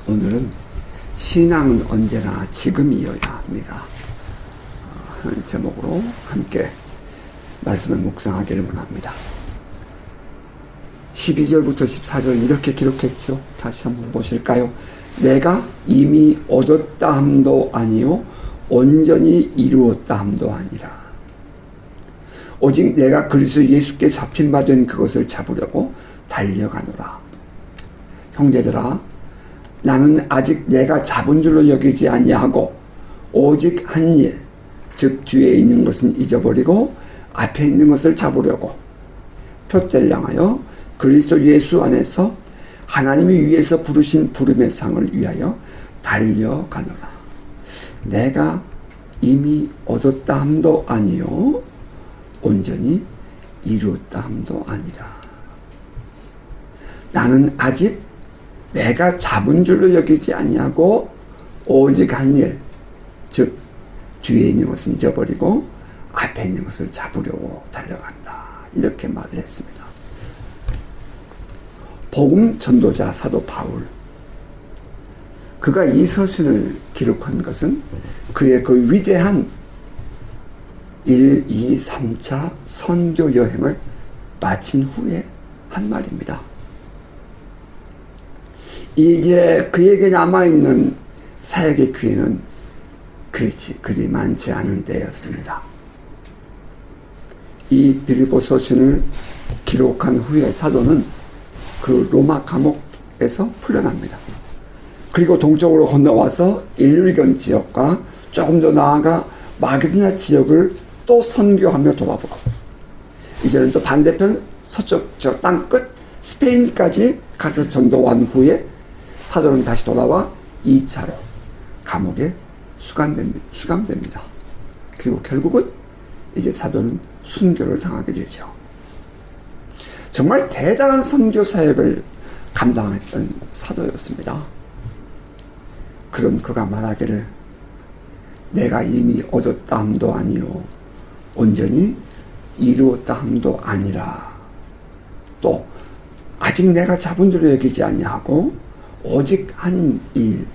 오늘은 신앙은 언제나 지금이어야 합니다 하는 제목으로 함께 말씀을 묵상하기를 원합니다. 12절부터 14절 이렇게 기록했죠. 다시 한번 보실까요? 내가 이미 얻었다 함도 아니요 온전히 이루었다 함도 아니라 오직 내가 그리스도 예수께 잡힌 바 된 그것을 잡으려고 달려가노라. 형제들아, 나는 아직 내가 잡은 줄로 여기지 아니하고 오직 한 일, 즉 뒤에 있는 것은 잊어버리고 앞에 있는 것을 잡으려고 표대를 향하여 그리스도 예수 안에서 하나님이 위에서 부르신 부름의 상을 위하여 달려가노라. 내가 이미 얻었다 함도 아니요 온전히 이루었다 함도 아니라. 나는 아직 내가 잡은 줄로 여기지 아니하고 오직 한 일, 즉 뒤에 있는 것은 잊어버리고 앞에 있는 것을 잡으려고 달려간다. 이렇게 말을 했습니다. 복음 전도자 사도 바울, 그가 이 서신을 기록한 것은 그의 그 위대한 1, 2, 3차 선교 여행을 마친 후에 한 말입니다. 이제 그에게 남아있는 사역의 기회는 그리 많지 않은 때였습니다. 이 빌립보 서신을 기록한 후에 사도는 그 로마 감옥에서 풀려납니다. 그리고 동쪽으로 건너와서 일류리건 지역과 조금 더 나아가 마게도냐 지역을 또 선교하며 돌아보고, 이제는 또 반대편 서쪽 저 땅끝 스페인까지 가서 전도한 후에 사도는 다시 돌아와 2차로 감옥에 수감됩니다. 그리고 결국은 이제 사도는 순교를 당하게 되죠. 정말 대단한 선교 사역을 감당했던 사도였습니다. 그런 그가 말하기를 내가 이미 얻었다 함도 아니요 온전히 이루었다 함도 아니라, 또 아직 내가 잡은 줄로 여기지 아니하고 오직 한 일,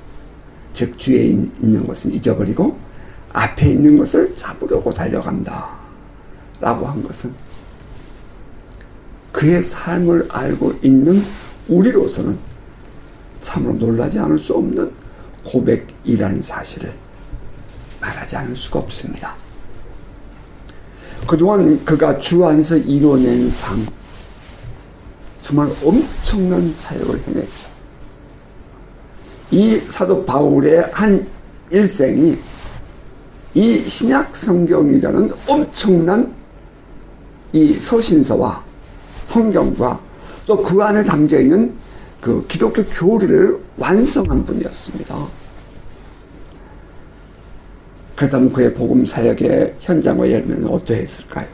즉 뒤에 있는 것은 잊어버리고 앞에 있는 것을 잡으려고 달려간다 라고 한 것은 그의 삶을 알고 있는 우리로서는 참으로 놀라지 않을 수 없는 고백이라는 사실을 말하지 않을 수가 없습니다. 그동안 그가 주 안에서 이뤄낸 삶, 정말 엄청난 사역을 해냈죠. 이 사도 바울의 한 일생이 이 신약 성경이라는 엄청난 이 서신서와 성경과 또 그 안에 담겨있는 그 기독교 교리를 완성한 분이었습니다. 그렇다면 그의 복음 사역의 현장과 열매는 어떠했을까요?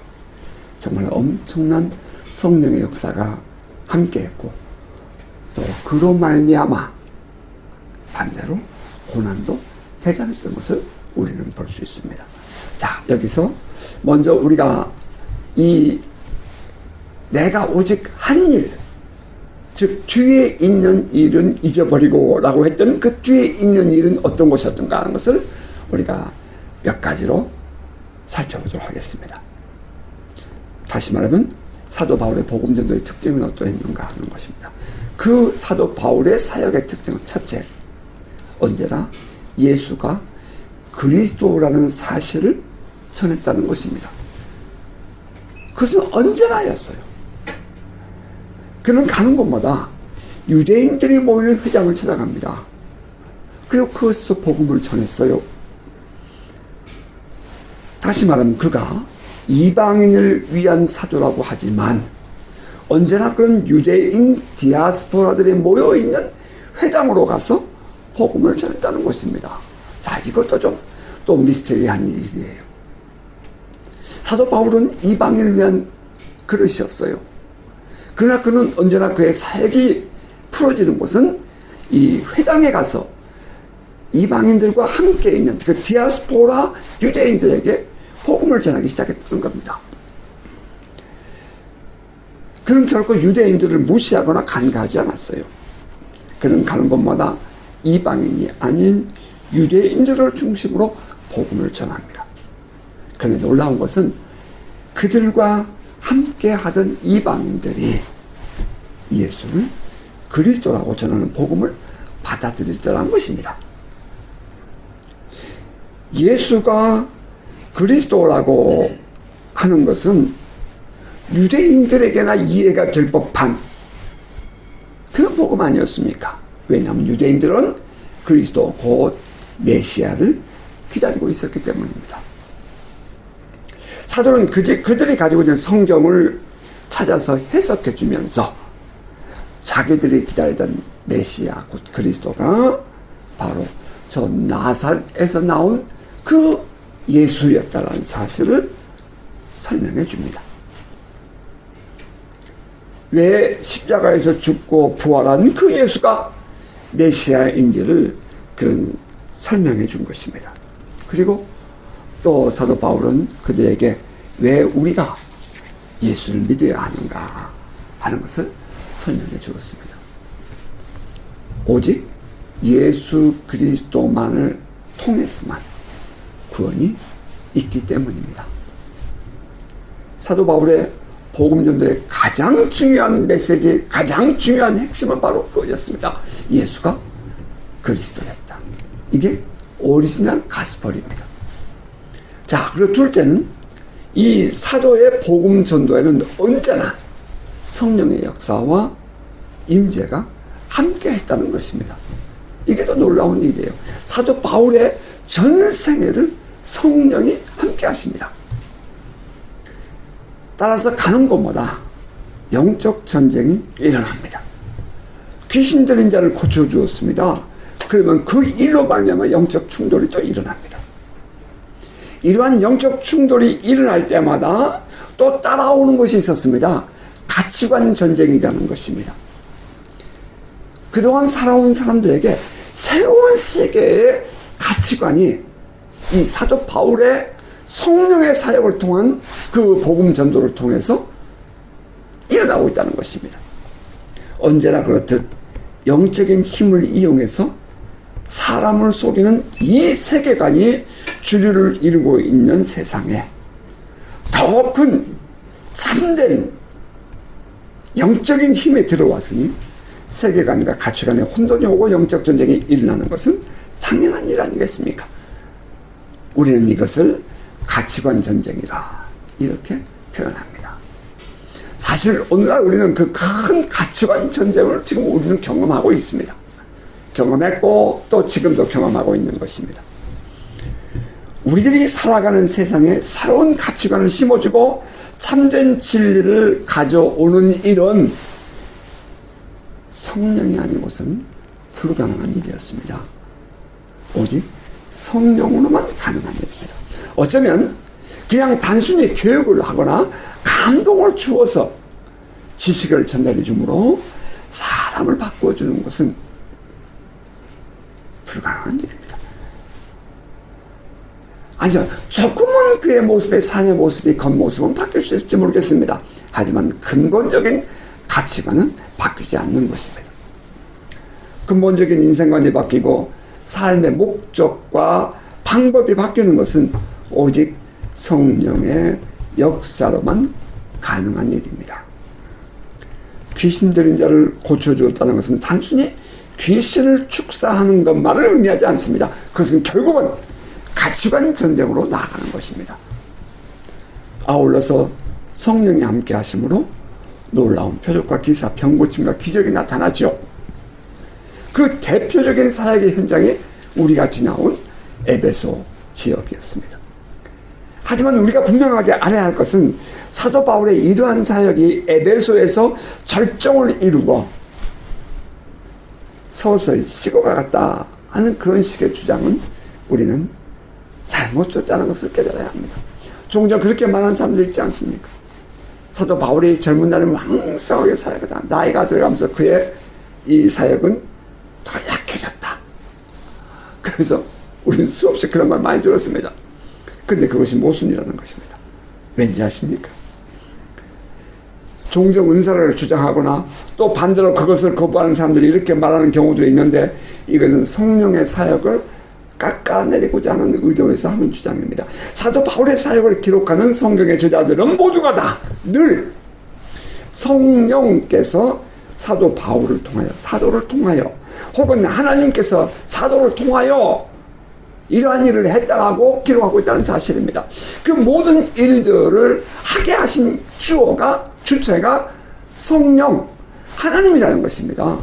정말 엄청난 성령의 역사가 함께했고, 또 그로 말미암아 반대로 고난도 대단했던 것을 우리는 볼 수 있습니다. 자, 여기서 먼저 우리가 이 내가 오직 한 일, 즉 뒤에 있는 일은 잊어버리고 라고 했던 그 뒤에 있는 일은 어떤 것이었던가 하는 것을 우리가 몇 가지로 살펴보도록 하겠습니다. 다시 말하면 사도 바울의 복음 전도의 특징은 어떠했는가 하는 것입니다. 그 사도 바울의 사역의 특징은 첫째, 언제나 예수가 그리스도라는 사실을 전했다는 것입니다. 그것은 언제나였어요. 그는 가는 곳마다 유대인들이 모이는 회장을 찾아갑니다. 그리고 그것에서 복음을 전했어요. 다시 말하면 그가 이방인을 위한 사도라고 하지만 언제나 그런 유대인 디아스포라들이 모여있는 회당으로 가서 복음을 전했다는 것입니다. 자, 이것도 좀 또 미스테리한 일이에요. 사도 바울은 이방인을 위한 그릇이었어요. 그러나 그는 언제나 그의 사역이 풀어지는 곳은 이 회당에 가서 이방인들과 함께 있는 그 디아스포라 유대인들에게 복음을 전하기 시작했다는 겁니다. 그는 결코 유대인들을 무시하거나 간과하지 않았어요. 그는 가는 곳마다 이방인이 아닌 유대인들을 중심으로 복음을 전합니다. 그런데 놀라운 것은 그들과 함께 하던 이방인들이 예수를 그리스도라고 전하는 복음을 받아들일 때라는 것입니다. 예수가 그리스도라고 하는 것은 유대인들에게나 이해가 될 법한 그런 복음 아니었습니까? 왜냐하면 유대인들은 그리스도 곧 메시아를 기다리고 있었기 때문입니다. 사도는 그들이 가지고 있는 성경을 찾아서 해석해 주면서 자기들이 기다리던 메시아 곧 그리스도가 바로 저 나사렛에서 나온 그 예수였다라는 사실을 설명해 줍니다. 왜 십자가에서 죽고 부활한 그 예수가 메시아인지를 그런 설명해 준 것입니다. 그리고 또 사도 바울은 그들에게 왜 우리가 예수를 믿어야 하는가 하는 것을 설명해 주었습니다. 오직 예수 그리스도만을 통해서만 구원이 있기 때문입니다. 사도 바울의 복음 전도의 가장 중요한 메시지, 가장 중요한 핵심은 바로 그것이었습니다. 예수가 그리스도였다. 이게 오리지널 가스펠입니다. 자, 그리고 둘째는 이 사도의 복음 전도에는 언제나 성령의 역사와 임재가 함께 했다는 것입니다. 이게 더 놀라운 일이에요. 사도 바울의 전 생애를 성령이 함께 하십니다. 따라서 가는 곳마다 영적 전쟁이 일어납니다. 귀신 들린 자를 고쳐주었습니다. 그러면 그 일로 말미암아 영적 충돌이 또 일어납니다. 이러한 영적 충돌이 일어날 때마다 또 따라오는 것이 있었습니다. 가치관 전쟁이라는 것입니다. 그동안 살아온 사람들에게 새로운 세계의 가치관이 이 사도 바울의 성령의 사역을 통한 그 복음 전도를 통해서 일어나고 있다는 것입니다. 언제나 그렇듯 영적인 힘을 이용해서 사람을 속이는 이 세계관이 주류를 이루고 있는 세상에 더 큰 참된 영적인 힘이 들어왔으니 세계관과 가치관의 혼돈이 오고 영적 전쟁이 일어나는 것은 당연한 일 아니겠습니까? 우리는 이것을 가치관 전쟁이라 이렇게 표현합니다. 사실 오늘날 우리는 그 큰 가치관 전쟁을 지금 우리는 경험하고 있습니다. 경험했고 또 지금도 경험하고 있는 것입니다. 우리들이 살아가는 세상에 새로운 가치관을 심어주고 참된 진리를 가져오는 일은 성령이 아니고서는 불가능한 일이었습니다. 오직 성령으로만 가능한 일입니다. 어쩌면 그냥 단순히 교육을 하거나 감동을 주어서 지식을 전달해 주므로 사람을 바꾸어주는 것은 불가능한 일입니다. 아니요, 조금은 그의 모습의 삶의 모습이 겉모습은 바뀔 수 있을지 모르겠습니다. 하지만 근본적인 가치관은 바뀌지 않는 것입니다. 근본적인 인생관이 바뀌고 삶의 목적과 방법이 바뀌는 것은 오직 성령의 역사로만 가능한 일입니다. 귀신 들린 자를 고쳐주었다는 것은 단순히 귀신을 축사하는 것만을 의미하지 않습니다. 그것은 결국은 가치관 전쟁으로 나아가는 것입니다. 아울러서 성령이 함께 하심으로 놀라운 표적과 기사, 병고침과 기적이 나타나죠. 그 대표적인 사역의 현장이 우리가 지나온 에베소 지역이었습니다. 하지만 우리가 분명하게 알아야 할 것은 사도 바울의 이러한 사역이 에베소에서 절정을 이루고 서서히 식어가갔다 하는 그런 식의 주장은 우리는 잘못됐다는 것을 깨달아야 합니다. 종종 그렇게 말하는 사람들 있지 않습니까? 사도 바울이 젊은 날에는 왕성하게 사역하다. 나이가 들어가면서 그의 이 사역은 더 약해졌다. 그래서 우리는 수없이 그런 말 많이 들었습니다. 근데 그것이 모순이라는 것입니다. 왠지 아십니까? 종종 은사를 주장하거나 또 반대로 그것을 거부하는 사람들이 이렇게 말하는 경우도 있는데, 이것은 성령의 사역을 깎아내리고자 하는 의도에서 하는 주장입니다. 사도 바울의 사역을 기록하는 성경의 저자들은 모두가 다 늘 성령께서 사도 바울을 통하여, 사도를 통하여, 혹은 하나님께서 사도를 통하여 이러한 일을 했다라고 기록하고 있다는 사실입니다. 그 모든 일들을 하게 하신 주체가 성령, 하나님이라는 것입니다.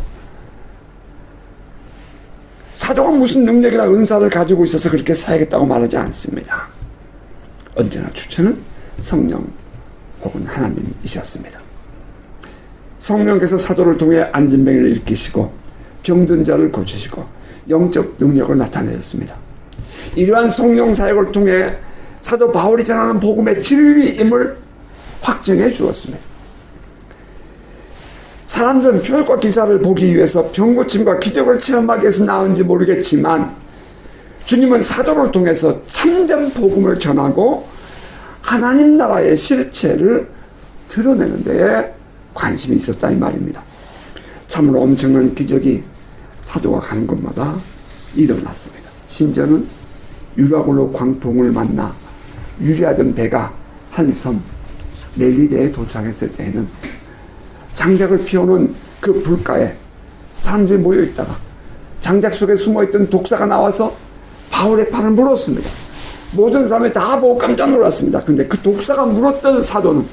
사도가 무슨 능력이나 은사를 가지고 있어서 그렇게 사역했다고 말하지 않습니다. 언제나 주체는 성령 혹은 하나님이셨습니다. 성령께서 사도를 통해 안진병을 일으키시고 병든 자를 고치시고 영적 능력을 나타내셨습니다. 이러한 성령 사역을 통해 사도 바울이 전하는 복음의 진리임을 확증해 주었습니다. 사람들은 표적과 기사를 보기 위해서 병고침과 기적을 체험하기 위해서 나온지 모르겠지만, 주님은 사도를 통해서 참된 복음을 전하고 하나님 나라의 실체를 드러내는 데에 관심이 있었다 이 말입니다. 참으로 엄청난 기적이 사도가 가는 곳마다 일어났습니다. 심지어는 유라굴로 광풍을 만나 유리하던 배가 한 섬 멜리데에 도착했을 때에는 장작을 피우는 그 불가에 사람들이 모여있다가 장작 속에 숨어있던 독사가 나와서 바울의 팔을 물었습니다. 모든 사람이 다 보고 깜짝 놀랐습니다. 그런데 그 독사가 물었던 사도는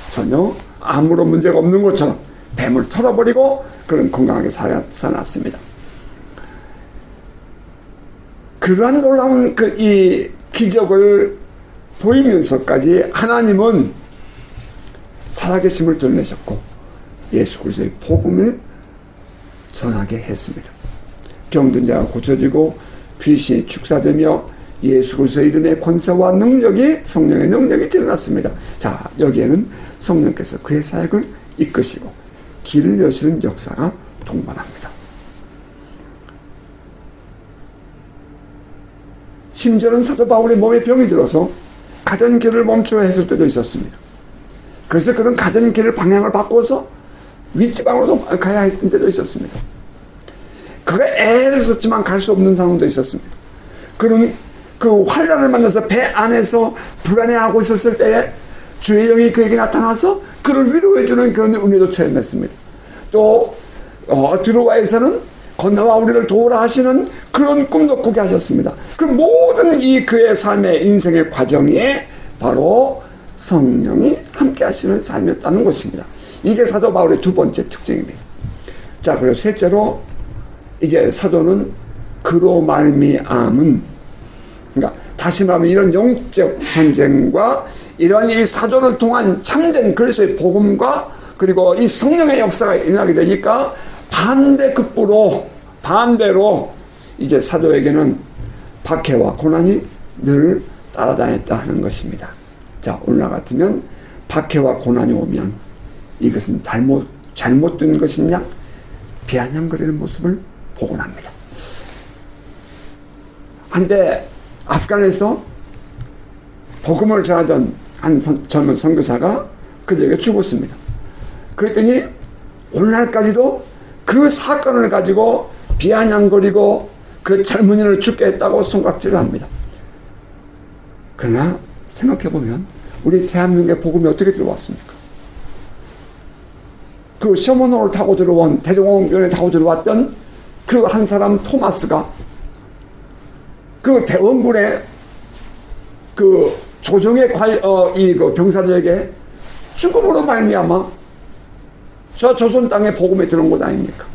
전혀 아무런 문제가 없는 것처럼 뱀을 털어버리고 그런 건강하게 살아났습니다. 그러한 놀라운 이 기적을 보이면서까지 하나님은 살아계심을 드러내셨고 예수 그리스도의 복음을 전하게 했습니다. 병든 자가 고쳐지고 귀신이 축사되며 예수 그리스도의 이름의 권세와 능력이, 성령의 능력이 드러났습니다. 자, 여기에는 성령께서 그의 사역을 이끄시고 길을 여시는 역사가 동반합니다. 심지어는 사도 바울의 몸에 병이 들어서 가던 길을 멈춰야 했을 때도 있었습니다. 그래서 그런 가던 길을 방향을 바꿔서 윗지방으로도 가야 했을 때도 있었습니다. 그가 애를 썼지만 갈 수 없는 상황도 있었습니다. 그런 그 환란을 만나서 배 안에서 불안해하고 있었을 때에 주의 영이 그에게 나타나서 그를 위로해주는 그런 은혜도 체험했습니다. 또 드로아에서는 건너와 우리를 도우라 하시는 그런 꿈도 꾸게 하셨습니다. 그 모든 이 그의 삶의 인생의 과정이 바로 성령이 함께 하시는 삶이었다는 것입니다. 이게 사도 바울의 두 번째 특징입니다. 자, 그리고 셋째로 이제 사도는 그로 말미암은, 그러니까 다시 말하면 이런 영적 전쟁과 이런 이 사도를 통한 참된 그리스도의 복음과 그리고 이 성령의 역사가 일어나게 되니까 반대로 이제 사도에게는 박해와 고난이 늘 따라다녔다 하는 것입니다. 자, 오늘날 같으면 박해와 고난이 오면 이것은 잘못된 것이냐 비아냥거리는 모습을 보곤 합니다. 한때 아프간에서 복음을 전하던 한 젊은 선교사가 그들에게 죽었습니다. 그랬더니 오늘날까지도 그 사건을 가지고 비아냥거리고 그 젊은이를 죽게 했다고 손가락질을 합니다. 그러나 생각해보면 우리 대한민국에 복음이 어떻게 들어왔습니까? 그 셔먼호를 타고 들어온, 대종원변에 타고 들어왔던 그 한 사람 토마스가 그 대원군의 그 조정의 그 병사들에게 죽음으로 말미암아 저 조선 땅에 복음에 들어온 것 아닙니까?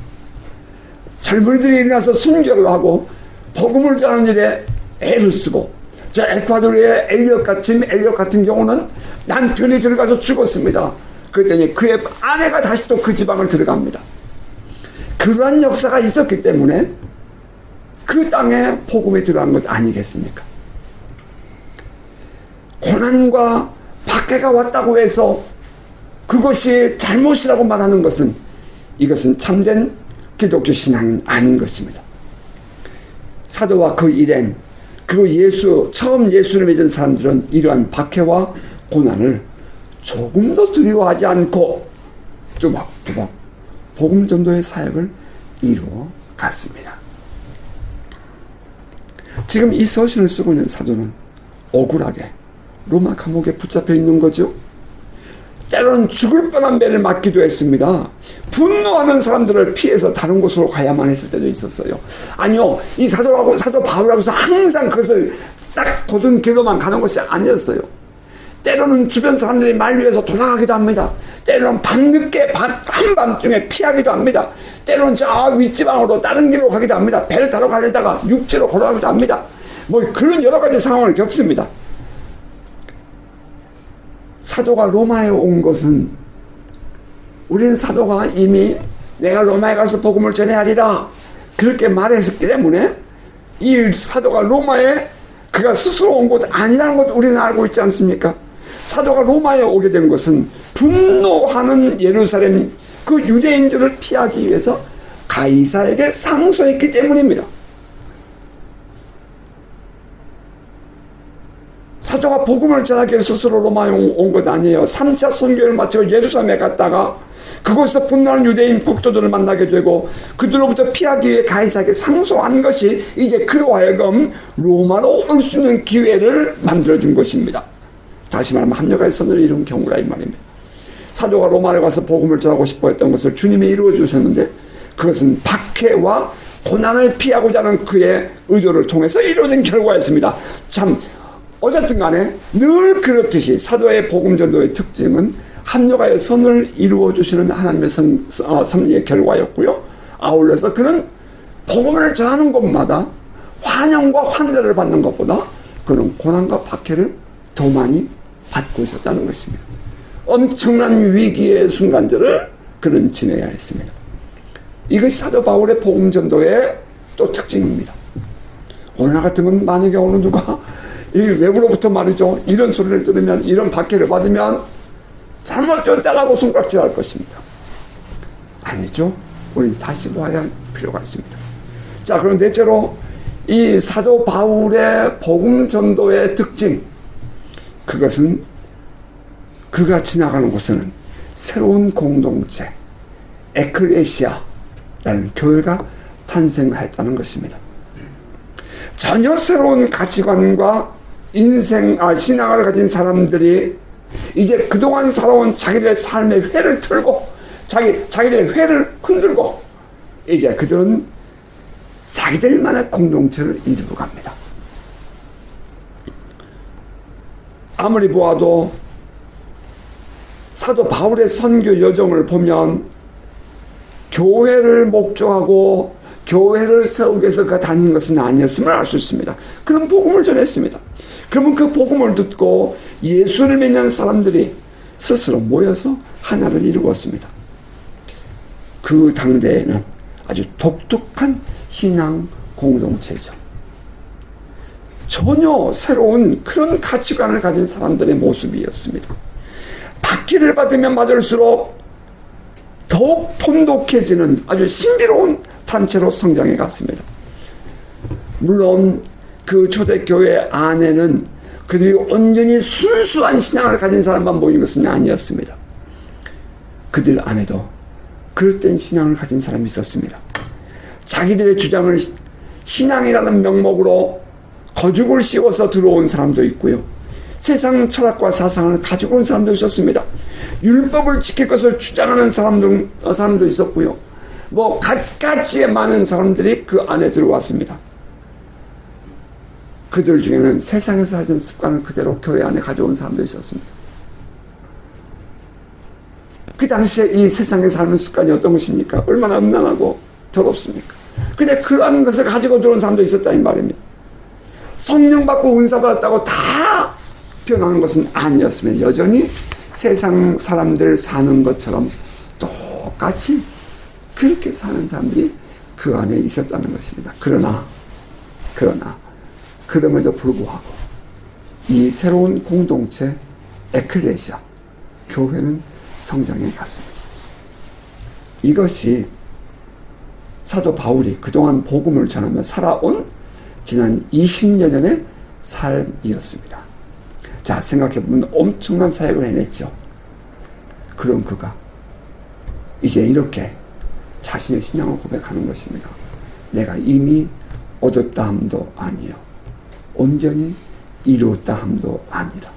젊은이들이 일어나서 순교를 하고 복음을 전하는 일에 애를 쓰고, 저 에콰도르의 엘리엇 같은 경우는 남편이 들어가서 죽었습니다. 그랬더니 그의 아내가 다시 또 그 지방을 들어갑니다. 그러한 역사가 있었기 때문에 그 땅에 복음이 들어간 것 아니겠습니까? 고난과 박해가 왔다고 해서 그것이 잘못이라고 말하는 것은, 이것은 참된 기독교 신앙은 아닌 것입니다. 사도와 그 일행, 그리고 처음 예수를 믿은 사람들은 이러한 박해와 고난을 조금도 두려워하지 않고 뚜벅뚜벅 복음 전도의 사역을 이루어 갔습니다. 지금 이 서신을 쓰고 있는 사도는 억울하게 로마 감옥에 붙잡혀 있는 거죠. 때로는 죽을 뻔한 매를 맞기도 했습니다. 분노하는 사람들을 피해서 다른 곳으로 가야만 했을 때도 있었어요. 아니요, 이 사도 바울하고 해서 항상 그것을 딱 고든 길로만 가는 것이 아니었어요. 때로는 주변 사람들이 만류해서 돌아가기도 합니다. 때로는 밤늦게 한밤중에 피하기도 합니다. 때로는 저 윗지방으로 다른 길로 가기도 합니다. 배를 타러 가려다가 육지로 걸어가기도 합니다. 뭐 그런 여러 가지 상황을 겪습니다. 사도가 로마에 온 것은 우리는 사도가 이미 내가 로마에 가서 복음을 전해야 하리라 그렇게 말했기 때문에 이 사도가 로마에 그가 스스로 온 곳 아니라는 것도 우리는 알고 있지 않습니까? 사도가 로마에 오게 된 것은 분노하는 예루살렘 그 유대인들을 피하기 위해서 가이사에게 상소했기 때문입니다. 사도가 복음을 전하기 위해서 스스로 로마에 온 것 아니에요. 3차 선교를 마치고 예루살렘에 갔다가 그곳에서 분노하는 유대인 폭도들을 만나게 되고 그들로부터 피하기 위해 가이사에게 상소한 것이 이제 그로 하여금 로마로 올 수 있는 기회를 만들어준 것입니다. 다시 말하면 합력의 선을 이룬 경우라 이 말입니다. 사도가 로마에 가서 복음을 전하고 싶어 했던 것을 주님이 이루어 주셨는데 그것은 박해와 고난을 피하고자 하는 그의 의도를 통해서 이루어진 결과였습니다. 참 어쨌든 간에 늘 그렇듯이 사도의 복음 전도의 특징은 합력하여 선을 이루어 주시는 하나님의 섭리의 결과였고요. 아울러서 그는 복음을 전하는 곳마다 환영과 환대를 받는 것보다 그는 고난과 박해를 더 많이 받고 있었다는 것입니다. 엄청난 위기의 순간들을 그는 지내야 했습니다. 이것이 사도 바울의 복음 전도의 또 특징입니다. 오늘 같으면 만약에 어느 누가 이 외부로부터 말이죠, 이런 소리를 들으면, 이런 박해를 받으면 잘못됐다라고 손가락질할 것입니다. 아니죠. 우린 다시 봐야 할 필요가 있습니다. 자, 그럼 대체로 이 사도 바울의 복음 전도의 특징, 그것은 그가 지나가는 곳에는 새로운 공동체, 에클레시아라는 교회가 탄생했다는 것입니다. 전혀 새로운 가치관과 신앙을 가진 사람들이 이제 그동안 살아온 자기들의 삶의 회를 틀고 자기들의 회를 흔들고 이제 그들은 자기들만의 공동체를 이루어 갑니다. 아무리 보아도 사도 바울의 선교 여정을 보면 교회를 목조하고 교회를 세우기 위해서 그가 다닌 것은 아니었음을 알 수 있습니다. 그런 복음을 전했습니다. 그러면 그 복음을 듣고 예수를 믿는 사람들이 스스로 모여서 하나를 이루었습니다. 그 당대에는 아주 독특한 신앙 공동체죠. 전혀 새로운 그런 가치관을 가진 사람들의 모습이었습니다. 박해를 받으면 받을수록 더욱 돈독해지는 아주 신비로운 단체로 성장해 갔습니다. 물론 그 초대교회 안에는 그들이 온전히 순수한 신앙을 가진 사람만 모인 것은 아니었습니다. 그들 안에도 그릇된 신앙을 가진 사람이 있었습니다. 자기들의 주장을 신앙이라는 명목으로 거죽을 씌워서 들어온 사람도 있고요. 세상 철학과 사상을 가지고 온 사람도 있었습니다. 율법을 지킬 것을 주장하는 사람도 있었고요. 뭐 갖가지의 많은 사람들이 그 안에 들어왔습니다. 그들 중에는 세상에서 살던 습관을 그대로 교회 안에 가져온 사람도 있었습니다. 그 당시에 이 세상에 사는 습관이 어떤 것입니까? 얼마나 음란하고 더럽습니까? 근데 그러한 것을 가지고 들어온 사람도 있었다 이 말입니다. 성령 받고 은사 받았다고 다 변하는 것은 아니었으면 여전히 세상 사람들 사는 것처럼 똑같이 그렇게 사는 사람들이 그 안에 있었다는 것입니다. 그러나 그럼에도 불구하고 이 새로운 공동체 에클레시아 교회는 성장해 갔습니다. 이것이 사도 바울이 그동안 복음을 전하며 살아온 지난 20여년의 삶이었습니다. 자, 생각해보면 엄청난 사역을 해냈죠. 그런 그가 이제 이렇게 자신의 신앙을 고백하는 것입니다. 내가 이미 얻었다 함도 아니요 온전히 이루었다 함도 아니라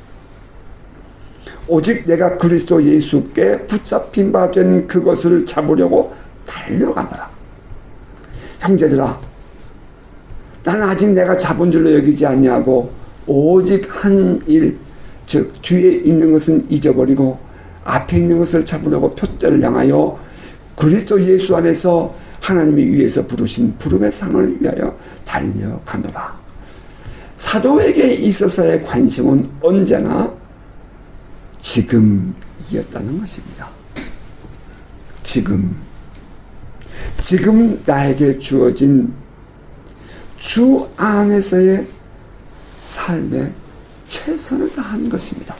오직 내가 그리스도 예수께 붙잡힌 바 된 그것을 잡으려고 달려가노라. 형제들아, 나는 아직 내가 잡은 줄로 여기지 아니하고 오직 한 일, 즉 뒤에 있는 것은 잊어버리고 앞에 있는 것을 잡으려고 표대를 향하여 그리스도 예수 안에서 하나님이 위에서 부르신 부름의 상을 위하여 달려가노라. 사도에게 있어서의 관심은 언제나 지금이었다는 것입니다. 지금 나에게 주어진 주 안에서의 삶에 최선을 다하는 것입니다.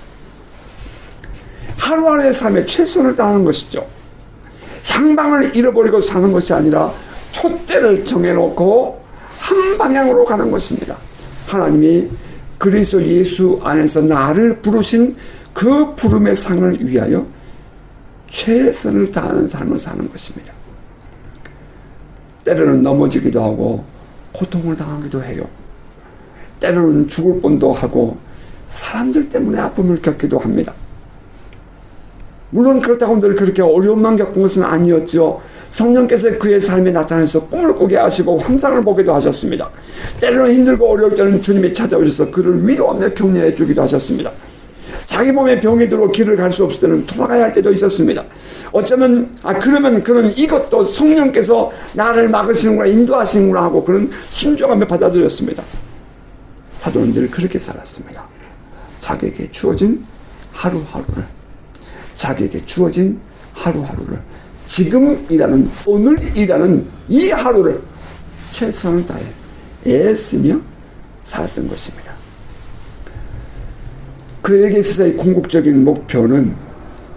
하루하루의 삶에 최선을 다하는 것이죠. 향방을 잃어버리고 사는 것이 아니라 푯대를 정해놓고 한 방향으로 가는 것입니다. 하나님이 그리스도 예수 안에서 나를 부르신 그 부름의 상을 위하여 최선을 다하는 삶을 사는 것입니다. 때로는 넘어지기도 하고 고통을 당하기도 해요. 때로는 죽을 뻔도 하고 사람들 때문에 아픔을 겪기도 합니다. 물론 그렇다고 늘 그렇게 어려움만 겪은 것은 아니었죠. 성령께서 그의 삶에 나타나서 꿈을 꾸게 하시고 환상을 보기도 하셨습니다. 때로는 힘들고 어려울 때는 주님이 찾아오셔서 그를 위로하며 격려해 주기도 하셨습니다. 자기 몸에 병이 들어 길을 갈 수 없을 때는 돌아가야 할 때도 있었습니다. 어쩌면 그러면 그는 이것도 성령께서 나를 막으시는구나, 인도하시는구나 하고 그런 순종하며 받아들였습니다. 사도는 늘 그렇게 살았습니다. 자기에게 주어진 하루하루를 지금이라는, 오늘이라는 이 하루를 최선을 다해 애쓰며 살았던 것입니다. 그에게 있어서의 궁극적인 목표는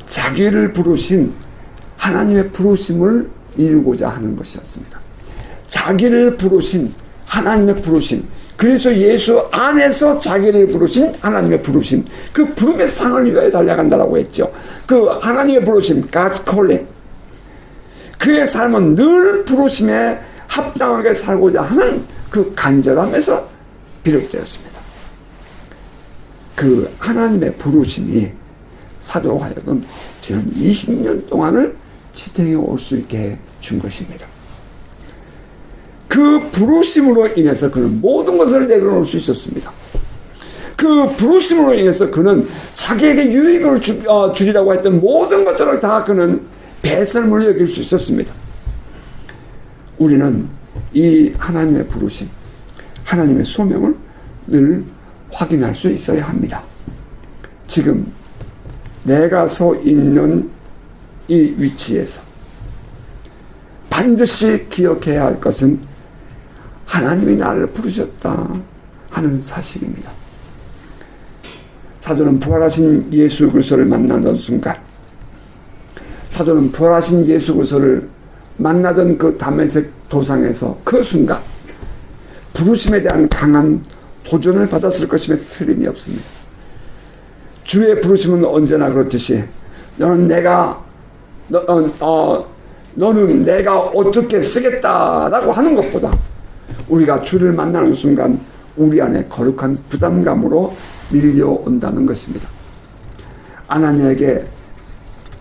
자기를 부르신 하나님의 부르심을 이루고자 하는 것이었습니다. 자기를 부르신 하나님의 부르심, 그래서 예수 안에서 자기를 부르신 하나님의 부르심, 그 부름의 상을 위하여 달려간다라고 했죠. 그 하나님의 부르심, God's calling, 그의 삶은 늘 부르심에 합당하게 살고자 하는 그 간절함에서 비롯되었습니다. 그 하나님의 부르심이 사도로 하여금 지난 20년 동안을 지탱해 올 수 있게 준 것입니다. 그 부르심으로 인해서 그는 모든 것을 내려놓을 수 있었습니다. 그 부르심으로 인해서 그는 자기에게 유익을 주리라고 했던 모든 것들을 다 그는 배설물로 여길 수 있었습니다. 우리는 이 하나님의 부르심, 하나님의 소명을 늘 확인할 수 있어야 합니다. 지금 내가 서 있는 이 위치에서 반드시 기억해야 할 것은 하나님이 나를 부르셨다 하는 사실입니다. 사도는 부활하신 예수 그리스도를 만나던 순간, 사도는 부활하신 예수 그리스도를 만나던 그 다메섹 도상에서 그 순간 부르심에 대한 강한 도전을 받았을 것임에 틀림이 없습니다. 주의 부르심은 언제나 그렇듯이 너는 내가 어떻게 쓰겠다라고 하는 것보다 우리가 주를 만나는 순간 우리 안에 거룩한 부담감으로 밀려온다는 것입니다. 아나니아에게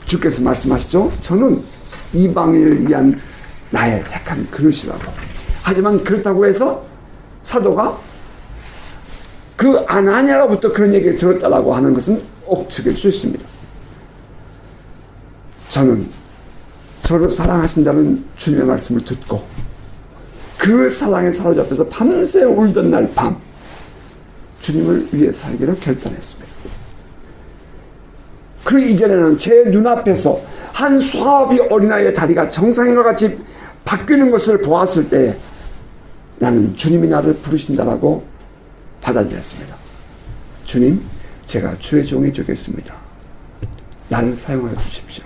주께서 말씀하시죠. 저는 이방인을 위한 나의 택한 그릇이라고. 하지만 그렇다고 해서 사도가 그 아나니아로부터 그런 얘기를 들었다라고 하는 것은 억측일 수 있습니다. 저는 저를 사랑하신다는 주님의 말씀을 듣고 그 사랑에 사로잡혀서 밤새 울던 날 밤 주님을 위해 살기로 결단했습니다. 그 이전에는 제 눈앞에서 한 수아비 어린아이의 다리가 정상인과 같이 바뀌는 것을 보았을 때 나는 주님이 나를 부르신다라고 받아들였습니다. 주님, 제가 주의 종이 되겠습니다. 나를 사용하여 주십시오.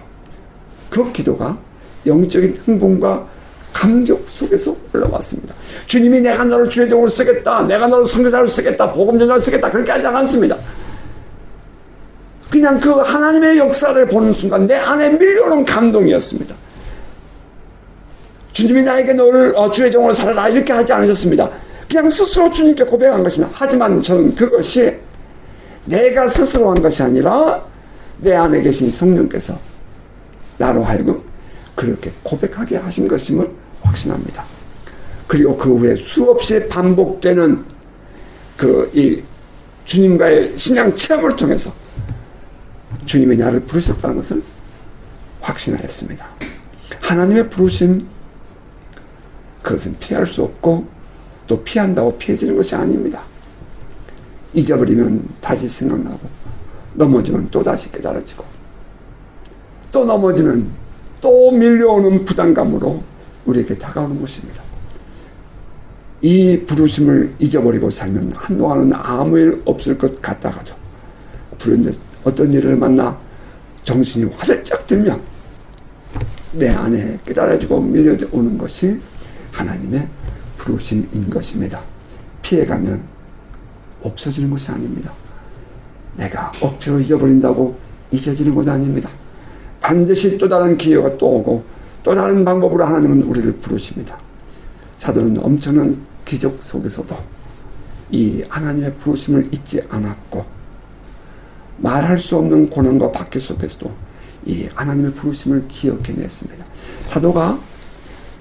그 기도가 영적인 흥분과 감격 속에서 올라왔습니다. 주님이 내가 너를 주의 종으로 쓰겠다, 내가 너를 선교사로 쓰겠다, 복음전자로 쓰겠다, 그렇게 하지 않았습니다. 그냥 그 하나님의 역사를 보는 순간 내 안에 밀려오는 감동이었습니다. 주님이 나에게 너를 주의 종으로 살아라 이렇게 하지 않으셨습니다. 그냥 스스로 주님께 고백한 것입니다. 하지만 저는 그것이 내가 스스로 한 것이 아니라 내 안에 계신 성령께서 나로 하여금 그렇게 고백하게 하신 것임을 확신합니다. 그리고 그 후에 수없이 반복되는 이 주님과의 신앙 체험을 통해서 주님이 나를 부르셨다는 것을 확신하였습니다. 하나님의 부르심, 그것은 피할 수 없고 또 피한다고 피해지는 것이 아닙니다. 잊어버리면 다시 생각나고 넘어지면 또다시 깨달아지고 또 넘어지면 또 밀려오는 부담감으로 우리에게 다가오는 것입니다. 이 부르심을 잊어버리고 살면 한동안은 아무 일 없을 것 같다가도 그런데 어떤 일을 만나 정신이 화들짝 들면 내 안에 깨달아지고 밀려오는 것이 하나님의 부르심인 것입니다. 피해가면 없어지는 것이 아닙니다. 내가 억지로 잊어버린다고 잊어지는 것도 아닙니다. 반드시 또 다른 기회가 또 오고 또 다른 방법으로 하나님은 우리를 부르십니다. 사도는 엄청난 기적 속에서도 이 하나님의 부르심을 잊지 않았고 말할 수 없는 고난과 박해 속에서도 이 하나님의 부르심을 기억해냈습니다. 사도가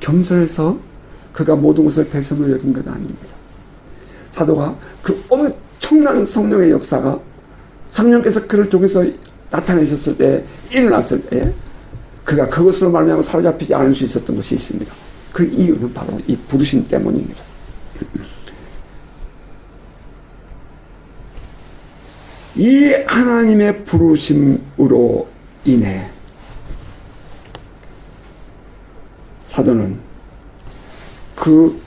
겸손해서 그가 모든 것을 배설로 여긴 것 아닙니다. 사도가 그 엄청난 성령의 역사가 성령께서 그를 통해서 나타내셨을 때, 일어났을 때 그가 그것으로 말미암아 사로잡히지 않을 수 있었던 것이 있습니다. 그 이유는 바로 이 부르심 때문입니다. 이 하나님의 부르심으로 인해 사도는 그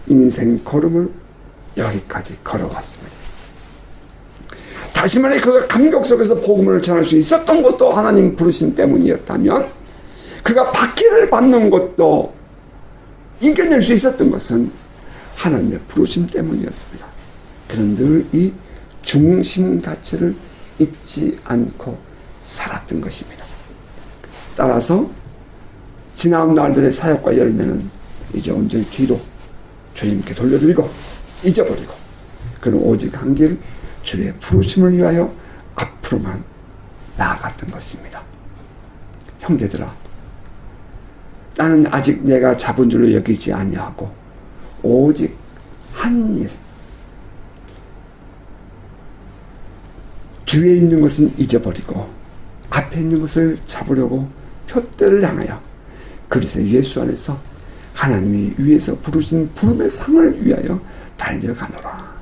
인생 걸음을 여기까지 걸어왔습니다. 다시 말해 그가 감격 속에서 복음을 전할 수 있었던 것도 하나님 부르심 때문이었다면 그가 박해를 받는 것도 이겨낼 수 있었던 것은 하나님의 부르심 때문이었습니다. 그는 늘 이 중심 가치를 잊지 않고 살았던 것입니다. 따라서 지나온 날들의 사역과 열매는 이제 온전히 뒤로 주님께 돌려드리고 잊어버리고 그는 오직 한 길 주의 부르심을 위하여 앞으로만 나아갔던 것입니다. 형제들아, 나는 아직 내가 잡은 줄로 여기지 아니하고 오직 한 일, 뒤에 있는 것은 잊어버리고 앞에 있는 것을 잡으려고 표대를 향하여 그리스도 예수 안에서 하나님이 위에서 부르신 부름의 상을 위하여 달려가노라.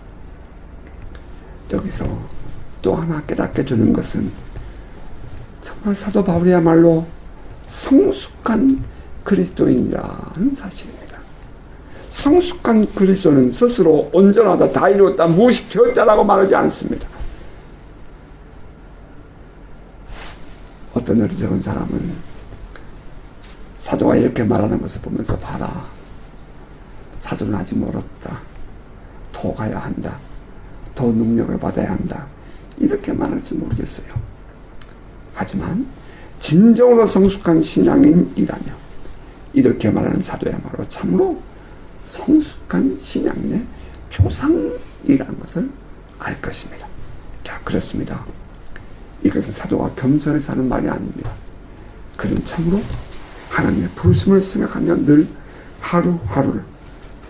여기서 또 하나 깨닫게 되는 것은 정말 사도 바울이야말로 성숙한 그리스도인이라는 사실입니다. 성숙한 그리스도는 스스로 온전하다, 다 이루었다, 무엇이 되었다라고 말하지 않습니다. 어떤 어리석은 사람은 사도가 이렇게 말하는 것을 보면서 봐라, 사도는 아직 멀었다, 더 가야 한다, 더 능력을 받아야 한다, 이렇게 말할지 모르겠어요. 하지만 진정으로 성숙한 신앙인이라면 이렇게 말하는 사도야말로 참으로 성숙한 신앙인의 표상이라는 것을 알 것입니다. 자, 그렇습니다. 이것은 사도가 겸손해서 하는 말이 아닙니다. 그는 참으로 하나님의 부르심을 생각하며 늘 하루하루를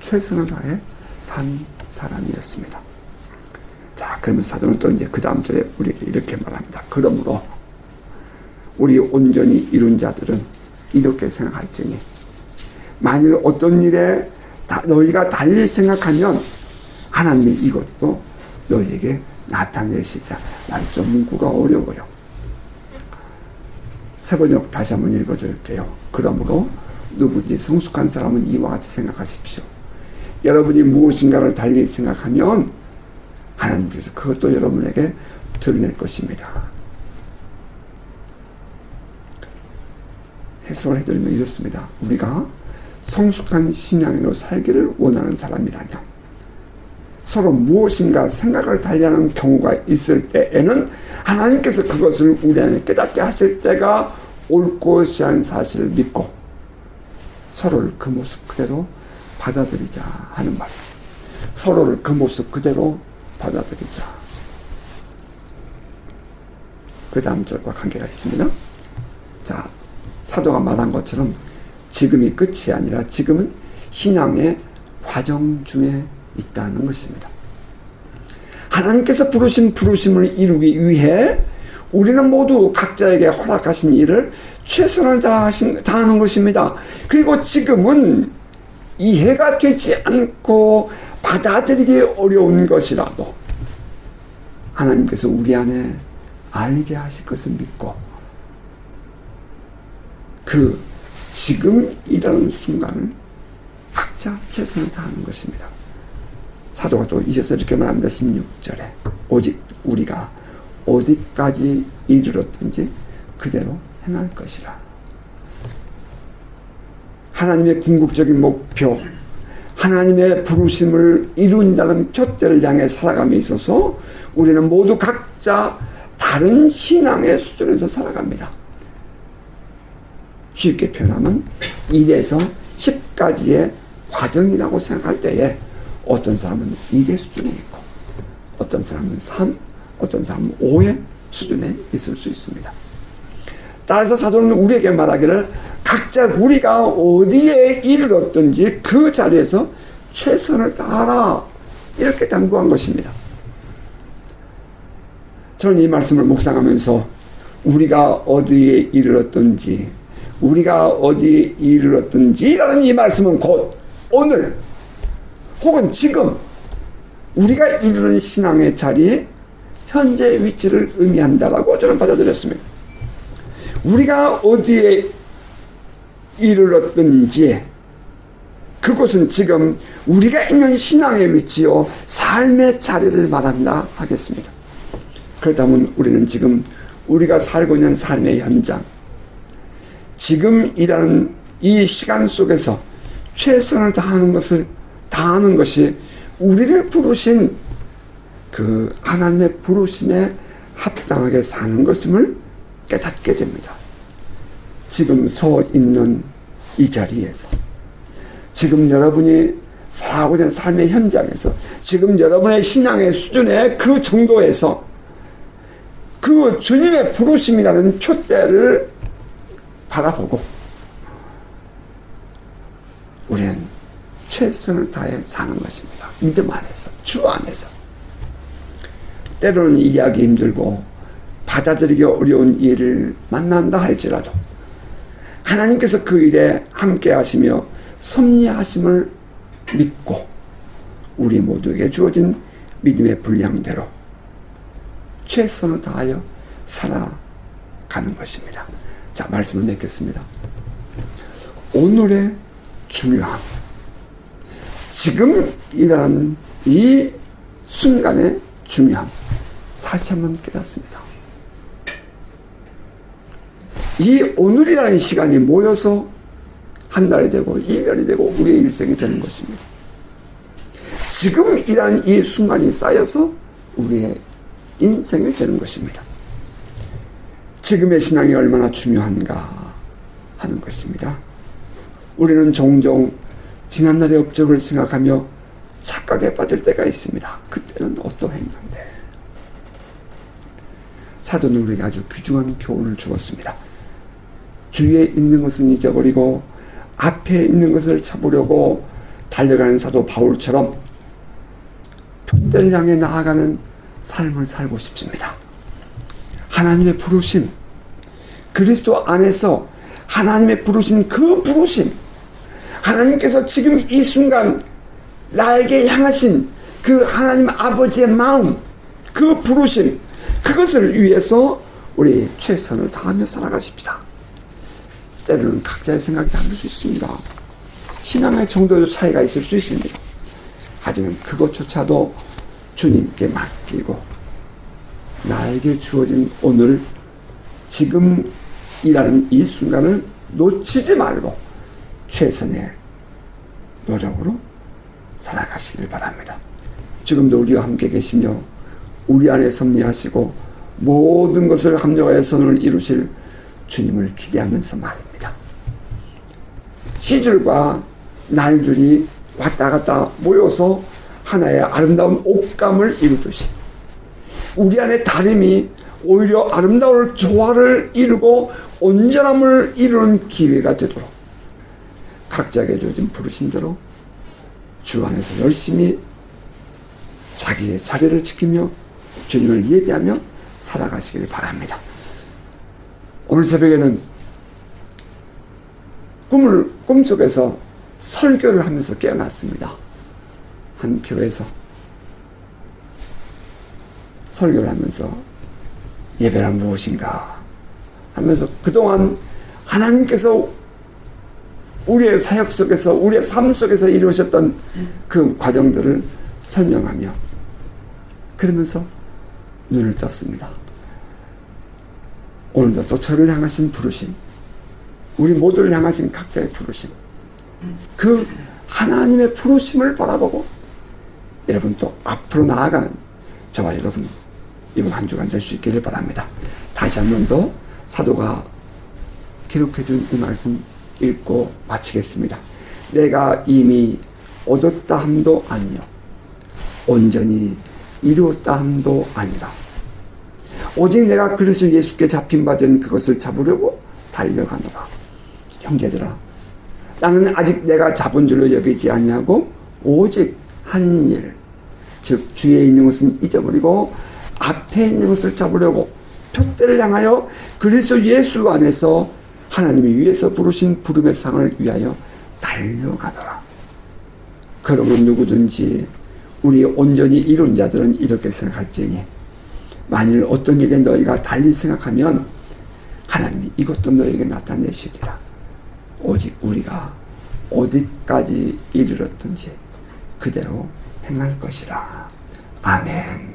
최선을 다해 산 사람이었습니다. 자, 그러면 사도는 또 이제 그 다음 절에 우리에게 이렇게 말합니다. 그러므로 우리 온전히 이룬 자들은 이렇게 생각할지니 만일 어떤 일에 너희가 달리 생각하면 하나님이 이것도 너희에게 나타내시리라. 좀 문구가 어려워요. 세번역 다시 한번 읽어드릴게요. 그러므로 누구든지 성숙한 사람은 이와 같이 생각하십시오. 여러분이 무엇인가를 달리 생각하면 하나님께서 그것도 여러분에게 드러낼 것입니다. 해석을 해드리면 이렇습니다. 우리가 성숙한 신앙인으로 살기를 원하는 사람이라면 서로 무엇인가 생각을 달리하는 경우가 있을 때에는 하나님께서 그것을 우리 안에 깨닫게 하실 때가 올 것이라는 사실을 믿고 서로를 그 모습 그대로 받아들이자 하는 말. 서로를 그 모습 그대로 받아들이자. 그 다음 절과 관계가 있습니다. 자, 사도가 말한 것처럼 지금이 끝이 아니라 지금은 신앙의 과정 중에 있다는 것입니다. 하나님께서 부르신 부르심을 이루기 위해 우리는 모두 각자에게 허락하신 일을 최선을 다하는 것입니다. 그리고 지금은 이해가 되지 않고 받아들이기 어려운 것이라도 하나님께서 우리 안에 알게 하실 것을 믿고 그 지금이라는 순간을 각자 최선을 다하는 것입니다. 사도가 또 이어서 이렇게 말합니다. 16절에 오직 우리가 어디까지 이르렀든지 그대로 행할 것이라. 하나님의 궁극적인 목표, 하나님의 부르심을 이룬다는 표대를 향해 살아감에 있어서 우리는 모두 각자 다른 신앙의 수준에서 살아갑니다. 쉽게 표현하면 1에서 10까지의 과정이라고 생각할 때에 어떤 사람은 1의 수준에 있고 어떤 사람은 3, 어떤 사람은 5의 수준에 있을 수 있습니다. 따라서 사도는 우리에게 말하기를 각자 우리가 어디에 이르렀든지 그 자리에서 최선을 다하라 이렇게 당부한 것입니다. 저는 이 말씀을 묵상하면서 우리가 어디에 이르렀든지 우리가 어디에 이르렀든지라는 이 말씀은 곧 오늘 혹은 지금 우리가 이르는 신앙의 자리에 현재 위치를 의미한다라고 저는 받아들였습니다. 우리가 어디에 이르렀든지 그곳은 지금 우리가 있는 신앙의 위치요 삶의 자리를 말한다 하겠습니다. 그렇다면 우리는 지금 우리가 살고 있는 삶의 현장, 지금이라는 이 시간 속에서 최선을 다하는 것이 우리를 부르신 그 하나님의 부르심에 합당하게 사는 것임을 깨닫게 됩니다. 지금 서 있는 이 자리에서, 지금 여러분이 살아가고 있는 삶의 현장에서, 지금 여러분의 신앙의 수준의 그 정도에서 그 주님의 부르심이라는 표대를 바라보고 우리는 최선을 다해 사는 것입니다. 믿음 안에서, 주 안에서. 때로는 이해하기 힘들고 받아들이기 어려운 일을 만난다 할지라도 하나님께서 그 일에 함께 하시며 섭리하심을 믿고 우리 모두에게 주어진 믿음의 분량대로 최선을 다하여 살아가는 것입니다. 자, 말씀을 맺겠습니다. 오늘의 중요함, 지금이라는 이 순간의 중요함 다시 한번 깨닫습니다. 이 오늘이라는 시간이 모여서 한 달이 되고 1년이 되고 우리의 일생이 되는 것입니다. 지금이라는 이 순간이 쌓여서 우리의 인생이 되는 것입니다. 지금의 신앙이 얼마나 중요한가 하는 것입니다. 우리는 종종 지난날의 업적을 생각하며 착각에 빠질 때가 있습니다. 그때는 어떠했는데. 사도는 우리에게 아주 귀중한 교훈을 주었습니다. 뒤에 있는 것은 잊어버리고 앞에 있는 것을 찾으려고 달려가는 사도 바울처럼 표대를 향해 나아가는 삶을 살고 싶습니다. 하나님의 부르심, 그리스도 안에서 하나님의 부르신 그 부르심, 하나님께서 지금 이 순간 나에게 향하신 그 하나님 아버지의 마음, 그 부르심, 그것을 위해서 우리 최선을 다하며 살아가십시다. 때로는 각자의 생각이 다를 수 있습니다. 신앙의 정도의 차이가 있을 수 있습니다. 하지만 그것조차도 주님께 맡기고 나에게 주어진 오늘 지금이라는 이 순간을 놓치지 말고 최선의 노력으로 살아가시길 바랍니다. 지금도 우리와 함께 계시며 우리 안에 섭리하시고 모든 것을 합력하여 선을 이루실 주님을 기대하면서 말입니다. 시줄과 날줄이 왔다 갔다 모여서 하나의 아름다운 옷감을 이루듯이 우리 안에 다름이 오히려 아름다운 조화를 이루고 온전함을 이루는 기회가 되도록 각자에게 주어진 부르심대로 주 안에서 열심히 자기의 자리를 지키며 주님을 예배하며 살아가시길 바랍니다. 오늘 새벽에는 꿈속에서 설교를 하면서 깨어났습니다. 한 교회에서 설교를 하면서 예배란 무엇인가 하면서 그동안 하나님께서 우리의 사역 속에서 우리의 삶 속에서 이루셨던 그 과정들을 설명하며 그러면서 눈을 떴습니다. 오늘도 또 저를 향하신 부르심, 우리 모두를 향하신 각자의 부르심, 그 하나님의 부르심을 바라보고 여러분 또 앞으로 나아가는 저와 여러분 이번 한 주간 될 수 있기를 바랍니다. 다시 한 번 더 사도가 기록해 준 이 말씀 읽고 마치겠습니다. 내가 이미 얻었다 함도 아니요 온전히 이루었다 함도 아니라 오직 내가 그리스도 예수께 잡힌 바 된 그것을 잡으려고 달려가노라. 형제들아, 나는 아직 내가 잡은 줄로 여기지 아니하고 오직 한 일, 즉 뒤에 있는 것은 잊어버리고 앞에 있는 것을 잡으려고 표대를 향하여 그리스도 예수 안에서 하나님이 위에서 부르신 부름의 상을 위하여 달려가노라. 그러면 누구든지 우리 온전히 이룬 자들은 이렇게 생각할지니 만일 어떤 일에 너희가 달리 생각하면 하나님이 이것도 너희에게 나타내시리라. 오직 우리가 어디까지 이르렀든지 그대로 행할 것이라. 아멘.